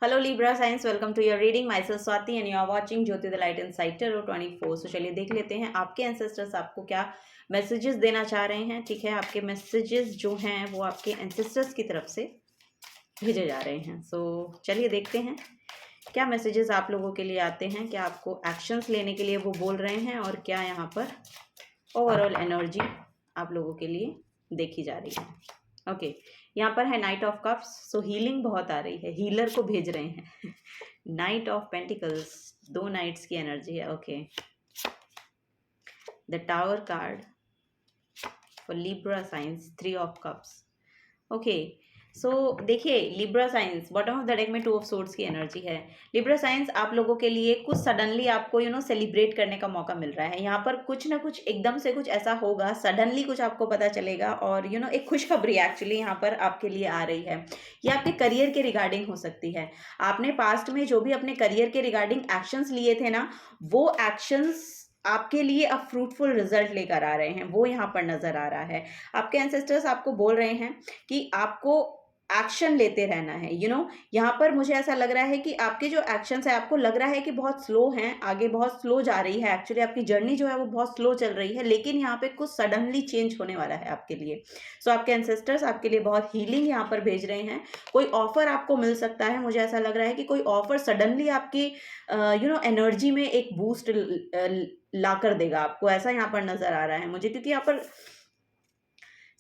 Hello libra signs, welcome to your reading. Myself Swati and you are watching Jyoti the light inside tarot 24। तो चलिए देख लेते हैं आपके एंसेस्टर्स आपको क्या मैसेजेस देना चाह रहे हैं। ठीक है, आपके मैसेजेस जो हैं वो आपके एंसेस्टर्स की तरफ से भेजे जा रहे हैं। सो चलिए देखते हैं क्या मैसेजेस आप लोगों के लिए आते हैं, क्या आपको एक्शंस लेने के लिए वो बोल रहे हैं और क्या यहाँ पर ओवरऑल एनर्जी आप लोगों के लिए देखी जा रही है। ओके, यहाँ पर है knight of cups. So healing बहुत आ रही है, हीलर को भेज रहे हैं। नाइट ऑफ पेंटिकल्स, 2 नाइट्स की एनर्जी है। Okay, the tower card for Libra signs, 3 of cups. Okay, so देखिए Libra signs, bottom of the deck में 2 ऑफ सोर्ड्स की एनर्जी है। लिब्रा साइंस आप लोगों के लिए कुछ सडनली आपको सेलिब्रेट करने का मौका मिल रहा है। यहाँ पर कुछ ना कुछ एकदम से कुछ ऐसा होगा, सडनली कुछ आपको पता चलेगा और एक खुशखबरी एक्चुअली यहाँ पर आपके लिए आ रही है। ये आपके करियर के रिगार्डिंग हो सकती है। आपने पास्ट में जो भी अपने करियर के रिगार्डिंग एक्शंस लिए थे ना, वो एक्शंस आपके लिए अब फ्रूटफुल रिजल्ट लेकर आ रहे हैं, वो यहाँ पर नजर आ रहा है। आपके एंसेस्टर्स आपको बोल रहे हैं कि आपको एक्शन लेते रहना है। यहाँ पर मुझे ऐसा लग रहा है कि आपके जो एक्शंस है, आपको लग रहा है कि बहुत स्लो हैं, आगे बहुत स्लो जा रही है। एक्चुअली आपकी जर्नी जो है वो बहुत स्लो चल रही है, लेकिन यहाँ पे कुछ सडनली चेंज होने वाला है आपके लिए। सो आपके एंसेस्टर्स आपके लिए बहुत हीलिंग यहाँ पर भेज रहे हैं। कोई ऑफर आपको मिल सकता है, मुझे ऐसा लग रहा है कि कोई ऑफर सडनली आपकी एनर्जी में एक बूस्ट ला कर देगा आपको, ऐसा यहाँ पर नजर आ रहा है मुझे, क्योंकि यहाँ पर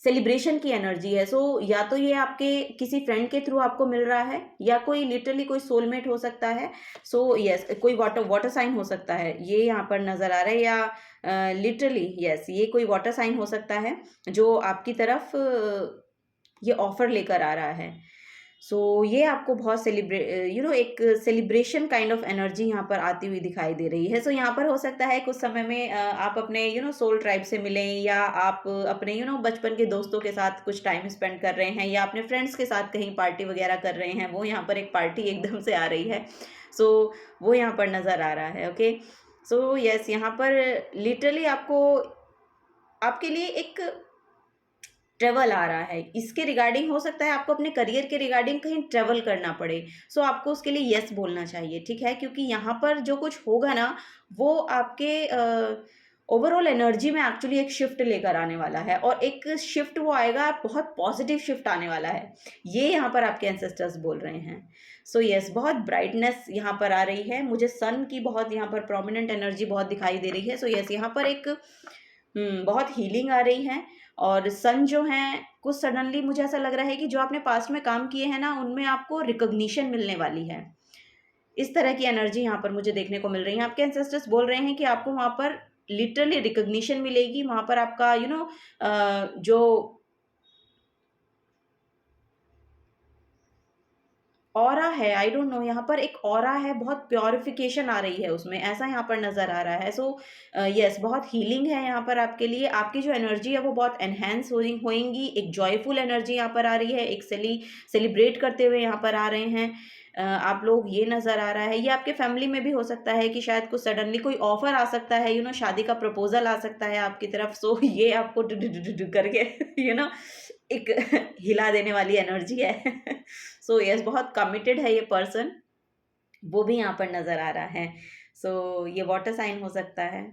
सेलिब्रेशन की एनर्जी है। सो या तो ये आपके किसी फ्रेंड के थ्रू आपको मिल रहा है, या कोई लिटरली कोई सोलमेट हो सकता है। सो यस, कोई वाटर साइन हो सकता है, ये यहाँ पर नजर आ रहा है। या लिटरली यस, ये कोई वाटर साइन हो सकता है जो आपकी तरफ ये ऑफर लेकर आ रहा है। सो ये आपको बहुत एक सेलिब्रेशन काइंड ऑफ एनर्जी यहाँ पर आती हुई दिखाई दे रही है। सो यहाँ पर हो सकता है कुछ समय में आप अपने सोल ट्राइब से मिलें, या आप अपने बचपन के दोस्तों के साथ कुछ टाइम स्पेंड कर रहे हैं, या अपने फ्रेंड्स के साथ कहीं पार्टी वगैरह कर रहे हैं। वो यहाँ पर एक पार्टी एकदम से आ रही है। सो वो यहाँ पर नज़र आ रहा है। ओके, सो यस, यहाँ पर लिटरली आपको आपके लिए एक ट्रेवल आ रहा है। इसके रिगार्डिंग हो सकता है आपको अपने करियर के रिगार्डिंग कहीं ट्रेवल करना पड़े। सो आपको उसके लिए यस बोलना चाहिए, ठीक है, क्योंकि यहाँ पर जो कुछ होगा ना, वो आपके ओवरऑल एनर्जी में एक्चुअली एक शिफ्ट लेकर आने वाला है, और एक शिफ्ट वो आएगा, बहुत पॉजिटिव शिफ्ट आने वाला है, ये यहाँ पर आपके एंसेस्टर्स बोल रहे हैं। सो यस, बहुत ब्राइटनेस यहाँ पर आ रही है मुझे, सन की बहुत यहाँ पर प्रोमिनेंट एनर्जी बहुत दिखाई दे रही है। सो यस, यहाँ पर एक बहुत हीलिंग आ रही है। और सन जो है, कुछ सडनली मुझे ऐसा लग रहा है कि जो आपने पास्ट में काम किए हैं ना, उनमें आपको रिकॉग्निशन मिलने वाली है। इस तरह की एनर्जी यहाँ पर मुझे देखने को मिल रही है। आपके एंसेस्टर्स बोल रहे हैं कि आपको वहाँ पर लिटरली रिकॉग्निशन मिलेगी। वहाँ पर आपका जो ऑरा है, आई डोंट नो, यहाँ पर एक ऑरा है, बहुत प्योरिफिकेशन आ रही है उसमें, ऐसा यहाँ पर नज़र आ रहा है। सो यस, बहुत हीलिंग है यहाँ पर आपके लिए। आपकी जो एनर्जी है वो बहुत एनहेंस होएंगी। एक जॉयफुल एनर्जी यहाँ पर आ रही है, एक सेलिब्रेट करते हुए यहाँ पर आ रहे हैं आप लोग, ये नज़र आ रहा है। ये आपके फैमिली में भी हो सकता है कि शायद कुछ सडनली कोई ऑफर आ सकता है, शादी का प्रपोजल आ सकता है आपकी तरफ। सो ये आपको करके एक हिला देने वाली एनर्जी है। सो यस, बहुत कमिटेड है ये पर्सन, वो भी यहाँ पर नज़र आ रहा है। सो ये वाटर साइन हो सकता है।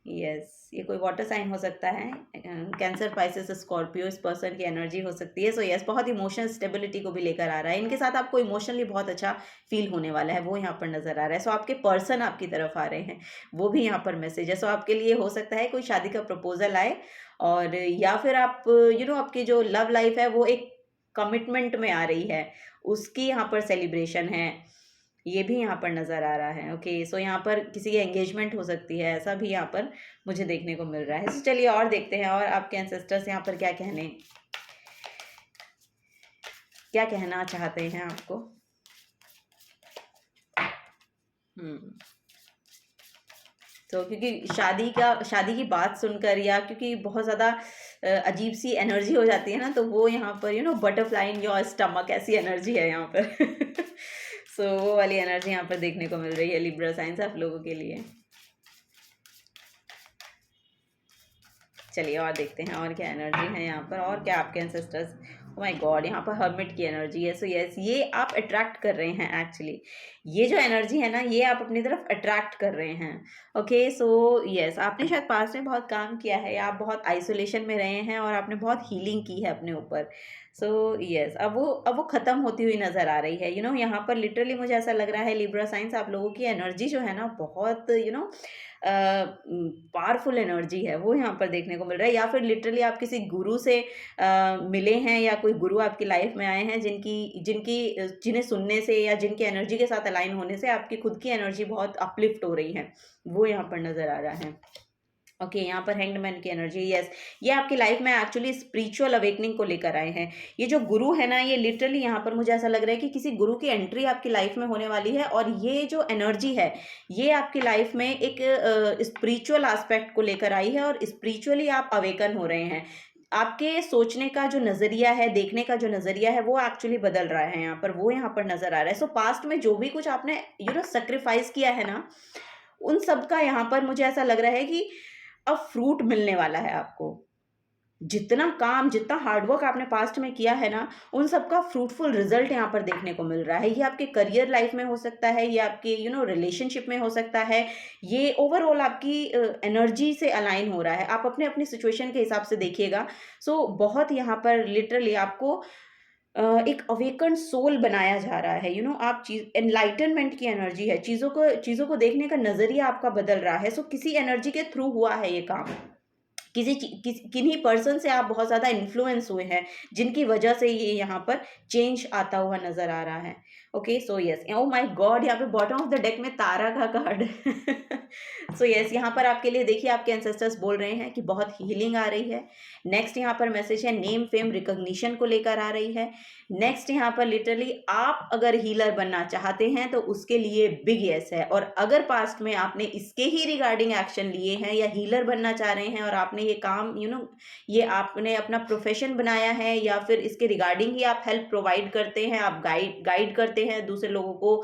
यस, ये कोई वाटर साइन हो सकता है, कैंसर, पाइसेस, स्कॉर्पियो, इस पर्सन की एनर्जी हो सकती है। सो यस, बहुत इमोशनल स्टेबिलिटी को भी लेकर आ रहा है। इनके साथ आपको इमोशनली बहुत अच्छा फील होने वाला है, वो यहाँ पर नज़र आ रहा है। सो आपके पर्सन आपकी तरफ आ रहे हैं, वो भी यहाँ पर मैसेज है। सो आपके लिए हो सकता है कोई शादी का प्रपोजल आए, और या फिर आप आपकी जो लव लाइफ है वो एक कमिटमेंट में आ रही है, उसकी यहाँ पर सेलिब्रेशन है, ये भी यहाँ पर नज़र आ रहा है। ओके, सो यहाँ पर किसी की एंगेजमेंट हो सकती है, ऐसा भी यहाँ पर मुझे देखने को मिल रहा है। तो चलिए और देखते हैं, और आपके एंसेस्टर्स यहाँ पर क्या कहना चाहते हैं आपको। तो क्योंकि शादी की बात सुनकर, या क्योंकि बहुत ज़्यादा अजीब सी एनर्जी हो जाती है ना, तो वो यहाँ पर बटरफ्लाई इन योर स्टमक, ऐसी एनर्जी है यहाँ पर। सो वो वाली एनर्जी यहाँ पर देखने को मिल रही है लिब्रा साइंस आप लोगों के लिए। चलिए और देखते हैं और क्या एनर्जी है यहाँ पर, और क्या आपके एंसेस्टर्स माय गॉड, यहाँ पर हर्मिट की एनर्जी है। सो यस, ये आप अट्रैक्ट कर रहे हैं एक्चुअली। ये जो एनर्जी है ना, ये आप अपनी तरफ अट्रैक्ट कर रहे हैं। ओके, सो यस, आपने शायद पास में बहुत काम किया है, या आप बहुत आइसोलेशन में रहे हैं और आपने बहुत हीलिंग की है अपने ऊपर। सो यस, अब वो खत्म होती हुई नजर आ रही है। यहाँ पर लिटरली मुझे ऐसा लग रहा है लिब्रा साइंस, आप लोगों की एनर्जी जो है ना, बहुत पावरफुल एनर्जी है, वो यहाँ पर देखने को मिल रहा है। या फिर लिटरली आप किसी गुरु से मिले हैं, या कोई गुरु आपकी लाइफ में आए हैं जिन्हें सुनने से या जिनकी एनर्जी के साथ अलाइन होने से आपकी खुद की एनर्जी बहुत अपलिफ्ट हो रही है, वो यहाँ पर नजर आ रहा है। ओके, यहाँ पर हैंग्ड मैन की एनर्जी, यस, ये आपकी लाइफ में एक्चुअली स्पिरिचुअल अवेकनिंग को लेकर आए हैं। ये जो गुरु है ना, ये लिटरली यहाँ पर मुझे ऐसा लग रहा है कि किसी गुरु की एंट्री आपकी लाइफ में होने वाली है, और ये जो एनर्जी है, ये आपकी लाइफ में एक स्पिरिचुअल एस्पेक्ट को लेकर आई है, और स्पिरिचुअली आप अवेकन हो रहे हैं। आपके सोचने का जो नजरिया है, देखने का जो नजरिया है, वो एक्चुअली बदल रहा है यहाँ पर, वो यहाँ पर नजर आ रहा है। सो पास्ट में जो भी कुछ आपने सेक्रीफाइस किया है ना, उन सब का यहाँ पर मुझे ऐसा लग रहा है कि अब फ्रूट मिलने वाला है आपको। जितना काम, जितना हार्डवर्क आपने पास्ट में किया है ना, उन सब का फ्रूटफुल रिजल्ट यहाँ पर देखने को मिल रहा है। ये आपके करियर लाइफ में हो सकता है, ये आपके रिलेशनशिप में हो सकता है, ये ओवरऑल आपकी एनर्जी से अलाइन हो रहा है। आप अपने अपनी सिचुएशन के हिसाब से देखिएगा। सो बहुत यहाँ पर लिटरली आपको एक अवेकन सोल बनाया जा रहा है। आप चीज, एनलाइटनमेंट की एनर्जी है, चीज़ों को देखने का नज़रिया आपका बदल रहा है। सो किसी एनर्जी के थ्रू हुआ है ये काम, किन्हीं पर्सन से आप बहुत ज़्यादा इन्फ्लुएंस हुए हैं, जिनकी वजह से ये यहाँ पर चेंज आता हुआ नज़र आ रहा है। Okay, so yes, oh my God, यहाँ पे बॉटम ऑफ द डेक में तारा का कार्ड। सो यस, यहाँ पर आपके लिए देखिए, आपके एंसेस्टर्स बोल रहे हैं कि बहुत हीलिंग आ रही है। नेक्स्ट यहाँ पर मैसेज है नेम फेम रिकॉग्निशन को लेकर आ रही है। नेक्स्ट यहाँ पर लिटरली आप अगर हीलर बनना चाहते हैं तो उसके लिए बिग यस है, और अगर पास्ट में आपने इसके ही रिगार्डिंग एक्शन लिए हैं, या हीलर बनना चाह रहे हैं और आपने ये काम ये आपने अपना प्रोफेशन बनाया है, या फिर इसके रिगार्डिंग ही आप हेल्प प्रोवाइड करते हैं, आप गाइड करते हैं दूसरे लोगों को,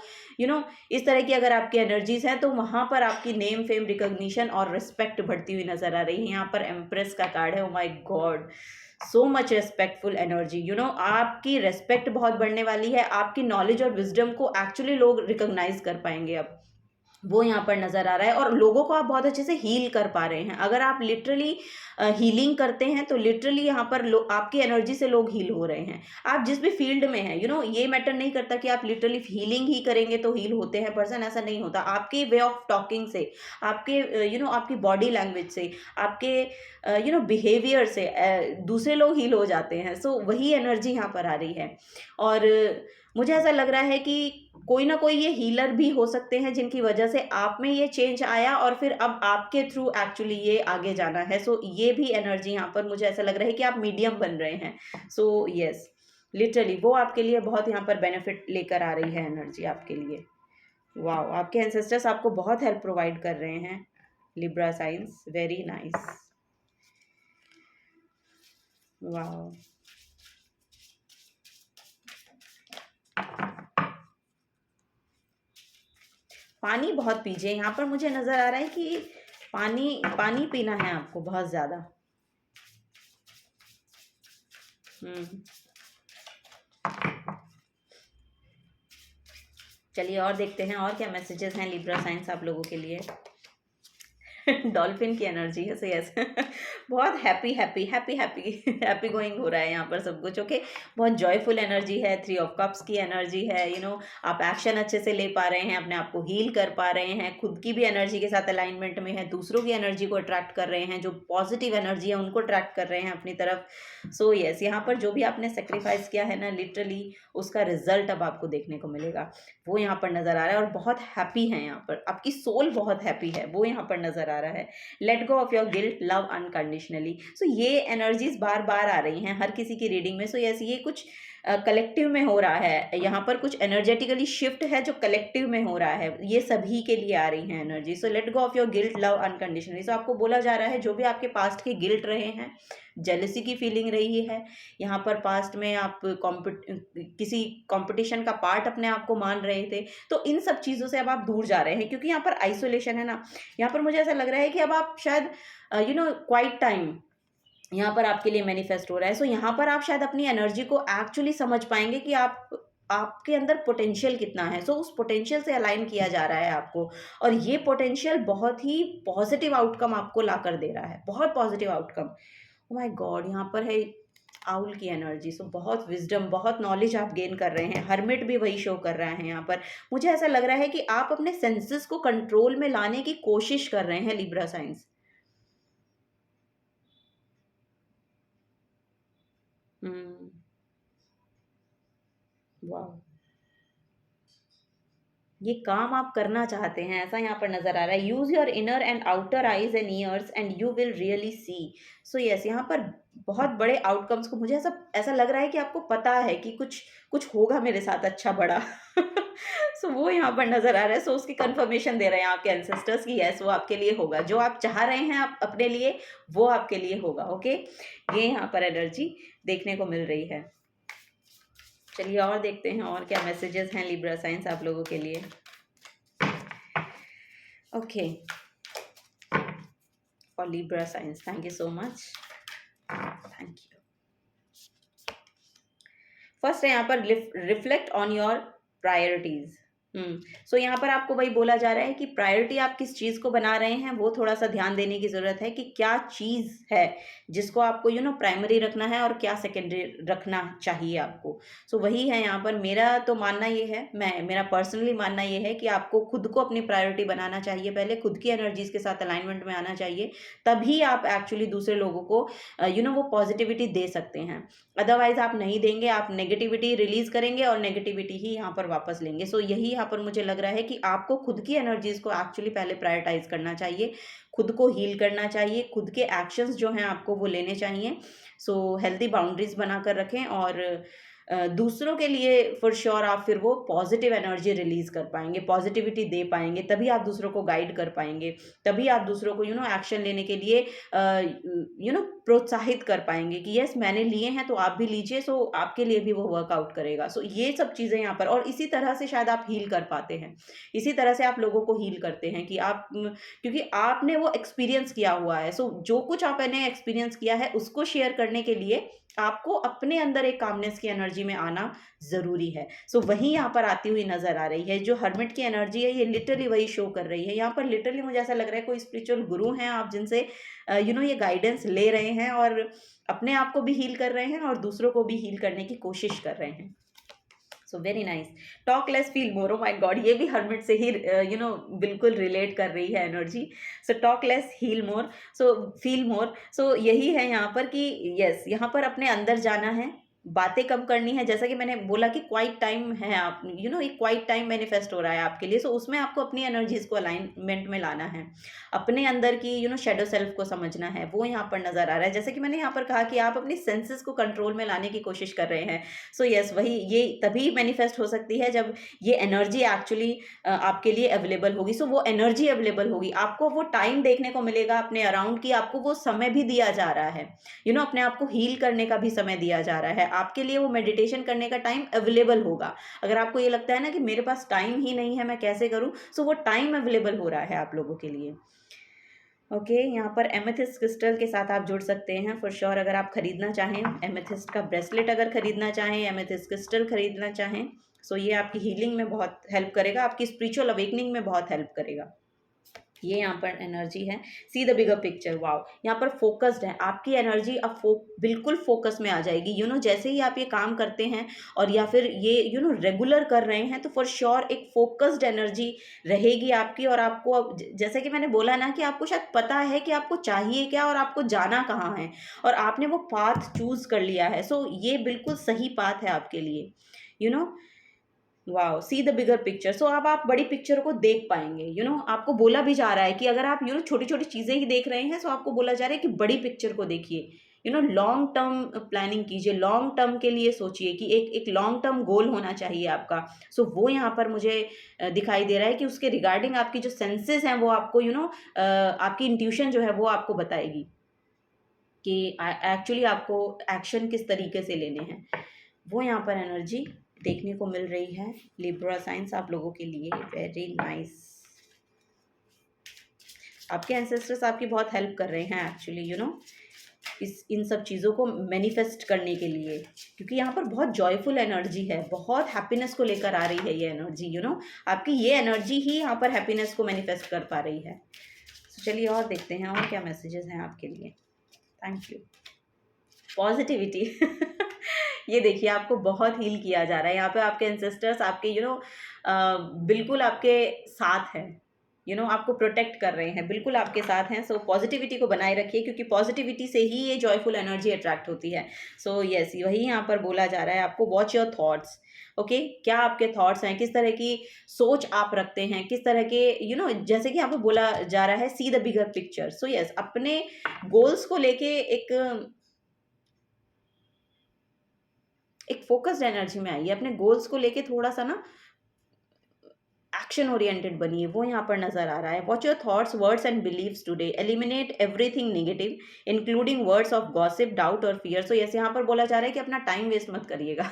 इस तरह की अगर आपकी एनर्जीज हैं, तो वहां पर आपकी नेम फेम रिकॉग्निशन और रिस्पेक्ट बढ़ती हुई नजर आ रही है। यहाँ पर एम्प्रेस का कार्ड है। Oh my God, so much respectful energy. आपकी रेस्पेक्ट बहुत बढ़ने वाली है, आपकी नॉलेज और विजडम को एक्चुअली लोग रिकॉग्नाइज कर पाएंगे अब, वो यहाँ पर नज़र आ रहा है। और लोगों को आप बहुत अच्छे से हील कर पा रहे हैं। अगर आप लिटरली हीलिंग करते हैं, तो लिटरली यहाँ पर आपकी एनर्जी से लोग हील हो रहे हैं। आप जिस भी फील्ड में हैं, ये मैटर नहीं करता कि आप लिटरली हीलिंग ही करेंगे तो हील होते हैं पर्सन, ऐसा नहीं होता। आपके वे ऑफ टॉकिंग से, आपके आपकी बॉडी लैंग्वेज से, आपके बिहेवियर से दूसरे लोग हील हो जाते हैं। सो वही एनर्जी यहाँ पर आ रही है। और मुझे ऐसा लग रहा है कि कोई ना कोई ये हीलर भी हो सकते हैं, जिनकी वजह से आप में ये चेंज आया, और फिर अब आपके थ्रू एक्चुअली ये आगे जाना है। सो ये भी एनर्जी यहाँ पर मुझे ऐसा लग रहा है कि आप मीडियम बन रहे हैं। सो यस, लिटरली वो आपके लिए बहुत यहाँ पर बेनिफिट लेकर आ रही है एनर्जी आपके लिए। वाह, आपके एंसेस्टर्स आपको बहुत हेल्प प्रोवाइड कर रहे हैं लिब्रा साइंस, वेरी नाइस। वाह, पानी बहुत पीजिए। यहाँ पर मुझे नजर आ रहा है कि पानी पानी पीना है आपको बहुत ज्यादा। चलिए और देखते हैं और क्या मैसेजेस हैं लिब्रा साइंस आप लोगों के लिए। डॉल्फिन की एनर्जी है। सो यस, बहुत happy happy happy happy happy going हो रहा है यहाँ पर सब कुछ। ओके, बहुत जॉयफुल एनर्जी है। 3 ऑफ कप्स की एनर्जी है। आप एक्शन अच्छे से ले पा रहे हैं, अपने आप को हील कर पा रहे हैं, खुद की भी एनर्जी के साथ अलाइनमेंट में है, दूसरों की एनर्जी को अट्रैक्ट कर रहे हैं, जो पॉजिटिव एनर्जी है उनको अट्रैक्ट कर रहे हैं अपनी तरफ। सो यस, यहाँ पर जो भी आपने सेक्रीफाइस किया है ना, लिटरली उसका रिजल्ट अब आपको देखने को मिलेगा, वो यहाँ पर नजर आ रहा है। और बहुत हैप्पी है यहाँ पर, आपकी सोल बहुत हैप्पी है, वो यहाँ पर नजर आ रहा है। Let go of your guilt, love unconditionally. So ये एनर्जीज बार बार आ रही हैं हर किसी की रीडिंग में। सो यस, ये कुछ कलेक्टिव में हो रहा है। यहाँ पर कुछ एनर्जेटिकली शिफ्ट है जो कलेक्टिव में हो रहा है, ये सभी के लिए आ रही है energy. So let go of your guilt, love unconditionally. So आपको बोला जा रहा है, जो भी आपके पास्ट के गिल्ट रहे हैं, जेलसी की फीलिंग रही है, यहाँ पर पास्ट में आप किसी कंपटीशन का पार्ट अपने आप को मान रहे थे, तो इन सब चीज़ों से अब आप दूर जा रहे हैं। क्योंकि यहाँ पर आइसोलेशन है ना, यहाँ पर मुझे ऐसा लग रहा है कि अब आप शायद क्वाइट टाइम यहाँ पर आपके लिए मैनिफेस्ट हो रहा है। सो यहाँ पर आप शायद अपनी एनर्जी को एक्चुअली समझ पाएंगे कि आपके अंदर पोटेंशियल कितना है। सो उस पोटेंशियल से अलाइन किया जा रहा है आपको, और ये पोटेंशियल बहुत ही पॉजिटिव आउटकम आपको ला कर दे रहा है, बहुत positive outcome. Oh my God, यहाँ पर है आउल की एनर्जी। सो बहुत विजडम, बहुत नॉलेज आप गेन कर रहे हैं। हर्मिट भी वही शो कर रहा है यहाँ पर। मुझे ऐसा लग रहा है कि आप अपने सेंसेस को कंट्रोल में लाने की कोशिश कर रहे हैं लिब्रा साइंस। हम्म। वाह, ये काम आप करना चाहते हैं, ऐसा यहाँ पर नजर आ रहा है। Use your inner and outer eyes and years and you will really see. So yes, यहाँ पर बहुत बड़े आउटकम्स को, मुझे ऐसा ऐसा लग रहा है कि आपको पता है कि कुछ कुछ होगा मेरे साथ अच्छा बड़ा। सो वो यहाँ पर नजर आ रहा है। सो उसकी कंफर्मेशन दे रहे हैं आपके एंसेस्टर्स की यस, वो आपके लिए होगा, जो आप चाह रहे हैं आप अपने लिए, वो आपके लिए होगा। ओके, ये यहाँ पर एनर्जी देखने को मिल रही है। चलिए और देखते हैं और क्या मैसेजेस हैं लिब्रा साइंस आप लोगों के लिए। ओके, और Libra science, thank you so much, thank you. First है यहाँ पर रिफ्लेक्ट ऑन योर प्रायोरिटीज। सो यहाँ पर आपको वही बोला जा रहा है कि प्रायोरिटी आप किस चीज़ को बना रहे हैं, वो थोड़ा सा ध्यान देने की ज़रूरत है कि क्या चीज़ है जिसको आपको प्राइमरी रखना है और क्या सेकेंडरी रखना चाहिए आपको। सो वही है यहाँ पर। मेरा तो मानना ये है, मेरा पर्सनली मानना ये है कि आपको खुद को अपनी प्रायोरिटी बनाना चाहिए, पहले खुद की एनर्जीज के साथ अलाइनमेंट में आना चाहिए, तभी आप एक्चुअली दूसरे लोगों को वो पॉजिटिविटी दे सकते हैं। अदरवाइज आप नहीं देंगे, आप नेगेटिविटी रिलीज करेंगे और नेगेटिविटी ही यहाँ पर वापस लेंगे। सो यही यहाँ पर मुझे लग रहा है कि आपको खुद की एनर्जीज को एक्चुअली पहले प्रायोरिटाइज करना चाहिए, खुद को हील करना चाहिए, खुद के एक्शंस जो हैं आपको वो लेने चाहिए। सो हेल्दी बाउंड्रीज बनाकर रखें, और दूसरों के लिए फॉर श्योर आप फिर वो पॉजिटिव एनर्जी रिलीज कर पाएंगे, पॉजिटिविटी दे पाएंगे, तभी आप दूसरों को गाइड कर पाएंगे, तभी आप दूसरों को एक्शन लेने के लिए प्रोत्साहित कर पाएंगे कि यस मैंने लिए हैं तो आप भी लीजिए। सो आपके लिए भी वो वर्कआउट करेगा। सो ये सब चीज़ें यहाँ पर, और इसी तरह से शायद आप हील कर पाते हैं, इसी तरह से आप लोगों को हील करते हैं कि आप क्योंकि आपने वो एक्सपीरियंस किया हुआ है। सो जो कुछ आपने एक्सपीरियंस किया है उसको शेयर करने के लिए आपको अपने अंदर एक कामनेस की एनर्जी में आना ज़रूरी है। सो वही यहाँ पर आती हुई नज़र आ रही है। जो हर्मिट की एनर्जी है ये लिटरली वही शो कर रही है यहाँ पर। लिटरली मुझे ऐसा लग रहा है कोई स्पिरिचुअल गुरु हैं आप, जिनसे ये गाइडेंस ले रहे हैं और अपने आप को भी हील कर रहे हैं और दूसरों को भी हील करने की कोशिश कर रहे हैं। So very nice. Talk less feel more, oh my God, ये भी हर्मिट से ही बिल्कुल रिलेट कर रही है energy. So talk less heal more, so feel more. So यही है यहाँ पर कि यस, यहाँ पर अपने अंदर जाना है, बातें कम करनी है। जैसा कि मैंने बोला कि क्वाइट टाइम है, आप एक क्वाइट टाइम मैनिफेस्ट हो रहा है आपके लिए। सो उसमें आपको अपनी एनर्जीज को अलाइनमेंट में लाना है, अपने अंदर की शेडो सेल्फ को समझना है, वो यहाँ पर नजर आ रहा है। जैसे कि मैंने यहाँ पर कहा कि आप अपनी सेंसेस को कंट्रोल में लाने की कोशिश कर रहे हैं। सो यस, वही ये तभी मैनिफेस्ट हो सकती है जब ये एनर्जी एक्चुअली आपके लिए अवेलेबल होगी। सो वो एनर्जी अवेलेबल होगी, आपको वो टाइम देखने को मिलेगा अपने अराउंड की, आपको वो समय भी दिया जा रहा है, अपने आप को हील करने का भी समय दिया जा रहा है आपके लिए। वो मेडिटेशन करने का टाइम अवेलेबल होगा। अगर आपको ये लगता है ना कि मेरे पास टाइम ही नहीं है, मैं कैसे करूं, सो वो टाइम अवेलेबल हो रहा है आप लोगों के लिए। ओके, यहाँ पर एमेथिस्ट क्रिस्टल के साथ आप जुड़ सकते हैं फॉर श्योर। अगर आप खरीदना चाहें एमेथिस्ट का ब्रेसलेट, अगर खरीदना चाहें एमेथिस्ट क्रिस्टल खरीदना चाहें, सो ये आपकी हीलिंग में बहुत हेल्प करेगा, आपकी स्पिरिचुअल अवेकनिंग में बहुत हेल्प करेगा। ये यहाँ पर एनर्जी है। सी द बिगर पिक्चर, वाओ, यहाँ पर फोकस्ड है आपकी एनर्जी। अब बिल्कुल फोकस में आ जाएगी। जैसे ही आप ये काम करते हैं और या फिर ये रेगुलर कर रहे हैं, तो फॉर श्योर एक फोकस्ड एनर्जी रहेगी आपकी। और आपको अब जैसे कि मैंने बोला ना कि आपको शायद पता है कि आपको चाहिए क्या और आपको जाना कहाँ है, और आपने वो पाथ चूज कर लिया है। सो ये बिल्कुल सही पाथ है आपके लिए। Wow, see the bigger picture. So अब आप बड़ी पिक्चर को देख पाएंगे। आपको बोला भी जा रहा है कि अगर आप छोटी छोटी चीजें ही देख रहे हैं, सो आपको बोला जा रहा है कि बड़ी पिक्चर को देखिए। लॉन्ग टर्म प्लानिंग कीजिए, लॉन्ग टर्म के लिए सोचिए कि एक लॉन्ग टर्म गोल होना चाहिए आपका। सो वो यहाँ पर मुझे दिखाई दे रहा है कि उसके रिगार्डिंग आपकी जो सेंसेस हैं वो आपको आपकी इंट्यूशन जो है वो आपको बताएगी कि एक्चुअली आपको एक्शन किस तरीके से लेने हैं। वो यहाँ पर एनर्जी देखने को मिल रही है लिब्रा साइंस आप लोगों के लिए। Very nice. आपके एंसेस्टर्स आपकी बहुत हेल्प कर रहे हैं एक्चुअली। इस इन सब चीज़ों को मैनिफेस्ट करने के लिए, क्योंकि यहाँ पर बहुत जॉयफुल एनर्जी है, बहुत हैप्पीनेस को लेकर आ रही है ये एनर्जी, आपकी ये एनर्जी ही यहाँ पर हैप्पीनेस को मैनिफेस्ट कर पा रही है। तो चलिए और देखते हैं और क्या मैसेजेस हैं आपके लिए। Thank you. पॉजिटिविटी ये देखिए आपको बहुत हील किया जा रहा है यहाँ पे, आपके एंसेस्टर्स आपके बिल्कुल आपके साथ हैं, आपको प्रोटेक्ट कर रहे हैं, बिल्कुल आपके साथ हैं। सो पॉजिटिविटी को बनाए रखिए, क्योंकि पॉजिटिविटी से ही ये जॉयफुल एनर्जी अट्रैक्ट होती है। सो यस, वही यहाँ पर बोला जा रहा है आपको, वॉच योर थॉट्स। ओके, क्या आपके थॉट्स हैं, किस तरह की सोच आप रखते हैं, किस तरह के जैसे कि यहाँ पर बोला जा रहा है, सी the bigger picture. So yes, अपने गोल्स को लेके एक फोकस्ड एनर्जी में आइए, अपने गोल्स को लेके थोड़ा सा ना एक्शन ओरिएंटेड बनिए, वो यहाँ पर नजर आ रहा है। Watch your thoughts, words and beliefs today, eliminate everything negative including words of gossip, doubt और फियर। सो यस, यहाँ पर बोला जा रहा है कि अपना टाइम वेस्ट मत करिएगा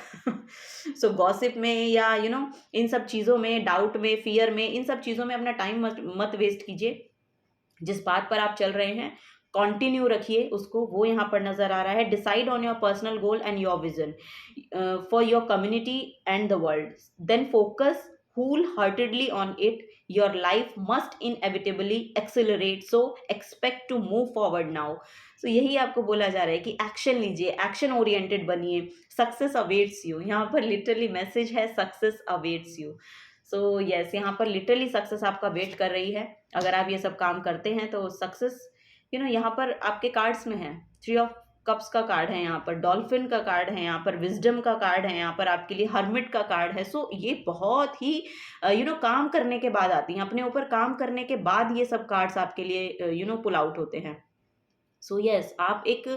सो गॉसिप में या इन सब चीज़ों में, डाउट में, फियर में, इन सब चीज़ों में अपना टाइम मत वेस्ट कीजिए। जिस बात पर आप चल रहे हैं कंटिन्यू रखिए उसको, वो यहाँ पर नजर आ रहा है। Decide on your personal goal and your vision for your community and the world, then focus wholeheartedly on it. Your life must inevitably accelerate, so expect to move forward now. So यही आपको बोला जा रहा है कि action लीजिए, action oriented बनिए, success awaits you. यहाँ पर लिटरली मैसेज है, success awaits you. So yes, यहाँ पर लिटरली सक्सेस आपका वेट कर रही है। अगर आप ये सब काम करते हैं तो सक्सेस यहाँ पर आपके कार्ड्स में है, 3 ऑफ कप्स का कार्ड है, यहाँ पर डॉल्फिन का कार्ड है, यहाँ पर विजडम का कार्ड है, यहाँ पर आपके लिए हर्मिट का कार्ड है। सो ये बहुत ही काम करने के बाद आती हैं, अपने ऊपर काम करने के बाद ये सब कार्ड्स आपके लिए पुल आउट होते हैं। सो यस, आप एक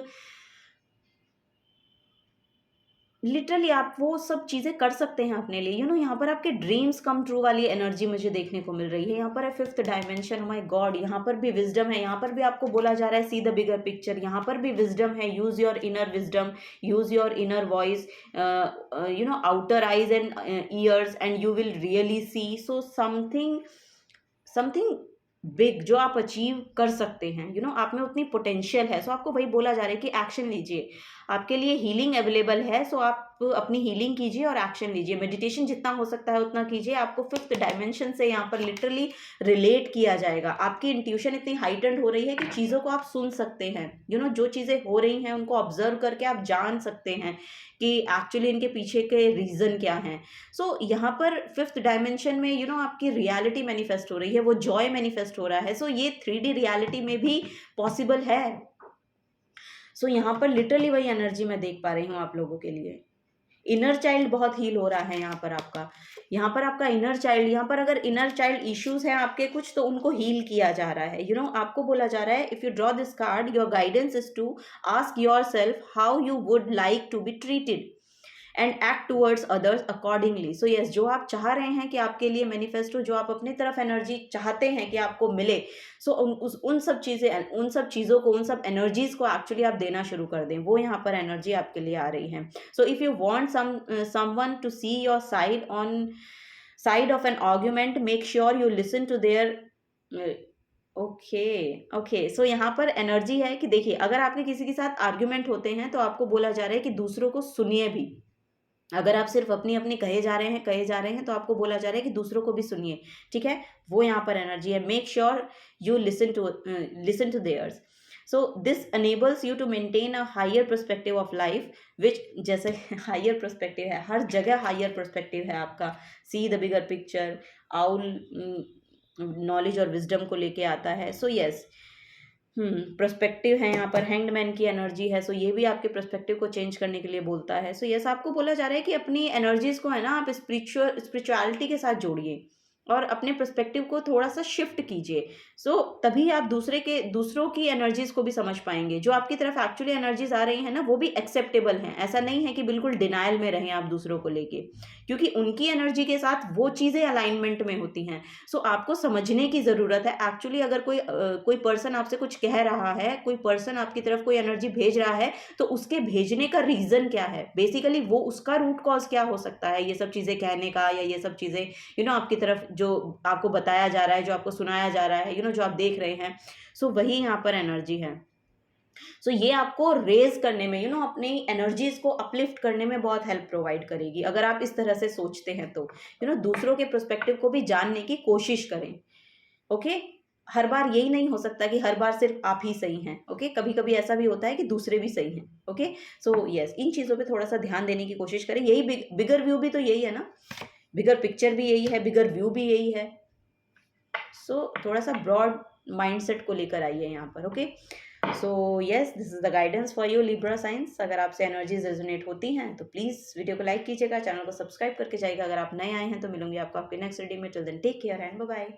लिटरली आप वो सब चीज़ें कर सकते हैं अपने लिए। यहाँ पर आपके ड्रीम्स कम ट्रू वाली एनर्जी मुझे देखने को मिल रही है। यहाँ पर है 5th डायमेंशन, माय गॉड, यहाँ पर भी विजडम है, यहाँ पर भी आपको बोला जा रहा है सी द बिगर पिक्चर, यहाँ पर भी विजडम है, use your inner wisdom, use your inner voice, outer eyes and years and you will really see. So something big जो आप अचीव कर सकते हैं, आप में उतनी पोटेंशियल है। सो आपको वही बोला जा रहा है कि एक्शन लीजिए, आपके लिए हीलिंग अवेलेबल है। सो आप अपनी हीलिंग कीजिए और एक्शन लीजिए, मेडिटेशन जितना हो सकता है उतना कीजिए। आपको 5th डायमेंशन से यहाँ पर लिटरली रिलेट किया जाएगा। आपकी इंट्यूशन इतनी हाइटेंड हो रही है कि चीज़ों को आप सुन सकते हैं, जो चीज़ें हो रही हैं उनको ऑब्जर्व करके आप जान सकते हैं कि एक्चुअली इनके पीछे के रीज़न क्या हैं। सो यहाँ पर 5th डायमेंशन में आपकी रियलिटी मैनिफेस्ट हो रही है, वो जॉय मैनिफेस्ट हो रहा है। सो ये 3D रियलिटी में भी पॉसिबल है। सो यहाँ पर लिटरली वही एनर्जी मैं देख पा रही हूँ आप लोगों के लिए। इनर चाइल्ड बहुत हील हो रहा है यहाँ पर आपका इनर चाइल्ड। यहाँ पर अगर इनर चाइल्ड इश्यूज हैं आपके कुछ, तो उनको हील किया जा रहा है। आपको बोला जा रहा है, if you draw this card, your guidance is to ask yourself how you would like to be treated and act towards others accordingly. So yes, जो आप चाह रहे हैं कि आपके लिए मैनिफेस्टो, जो आप अपनी तरफ एनर्जी चाहते हैं कि आपको मिले, सो उन सब चीज़ों को, उन सब एनर्जीज को एक्चुअली आप देना शुरू कर दें। वो यहाँ पर एनर्जी आपके लिए आ रही है। So if you want someone to see your side of an argument, make sure you listen to their. Okay, so यहाँ पर एनर्जी है कि देखिए, अगर आपके किसी के साथ आर्ग्यूमेंट होते हैं तो आपको बोला जा रहा है कि दूसरों को सुनिए भी। अगर आप सिर्फ अपनी कहे जा रहे हैं तो आपको बोला जा रहा है कि दूसरों को भी सुनिए, ठीक है। वो यहाँ पर एनर्जी है, make sure you listen to theirs. So this enables you to maintain a higher perspective of life, which, जैसे हायर पर्सपेक्टिव है, हर जगह हायर पर्सपेक्टिव है आपका। सी the bigger picture, owl knowledge और विजडम को लेके आता है। सो यस, पर्सपेक्टिव है, यहाँ पर हैंग्ड की एनर्जी है। सो ये भी आपके पर्सपेक्टिव को चेंज करने के लिए बोलता है। सो यस, आपको बोला जा रहा है कि अपनी एनर्जीज को है ना, आप स्पिरिचुअलिटी के साथ जोड़िए और अपने पर्सपेक्टिव को थोड़ा सा शिफ्ट कीजिए। सो तभी आप दूसरों की एनर्जीज को भी समझ पाएंगे। जो आपकी तरफ एक्चुअली एनर्जीज आ रही हैं ना, वो भी एक्सेप्टेबल हैं। ऐसा नहीं है कि बिल्कुल डिनायल में रहें आप दूसरों को लेके, क्योंकि उनकी एनर्जी के साथ वो चीज़ें अलाइनमेंट में होती हैं। सो आपको समझने की ज़रूरत है एक्चुअली। अगर कोई पर्सन आपसे कुछ कह रहा है, कोई पर्सन आपकी तरफ कोई एनर्जी भेज रहा है, तो उसके भेजने का रीज़न क्या है, बेसिकली वो उसका रूट कॉज क्या हो सकता है ये सब चीज़ें कहने का, या ये सब चीज़ें आपकी तरफ जो आपको बताया जा रहा है, जो आपको सुनाया जा रहा है, जो आप देख रहे हैं। सो वही यहाँ पर एनर्जी है। सो ये आपको रेज करने में अपनी एनर्जीज को अपलिफ्ट करने में बहुत हेल्प प्रोवाइड करेगी अगर आप इस तरह से सोचते हैं तो दूसरों के पर्सपेक्टिव को भी जानने की कोशिश करें। ओके, हर बार यही नहीं हो सकता कि हर बार सिर्फ आप ही सही हैं। ओके, कभी कभी ऐसा भी होता है कि दूसरे भी सही हैं। ओके, सो यस, इन चीज़ों पे थोड़ा सा ध्यान देने की कोशिश करें। यही बिगर व्यू भी तो यही है ना, बिगर पिक्चर भी यही है, बिगर व्यू भी यही है। सो थोड़ा सा ब्रॉड माइंडसेट को लेकर आइए यहाँ पर। Okay, so yes, this is the guidance for you Libra science. अगर आपसे एनर्जीज रेजोनेट होती हैं तो प्लीज़ वीडियो को लाइक कीजिएगा, चैनल को सब्सक्राइब करके जाइएगा। अगर आप नए आए हैं तो मिलूंगी आपको आपके नेक्स्ट वीडियो में। Till then take care and bye bye.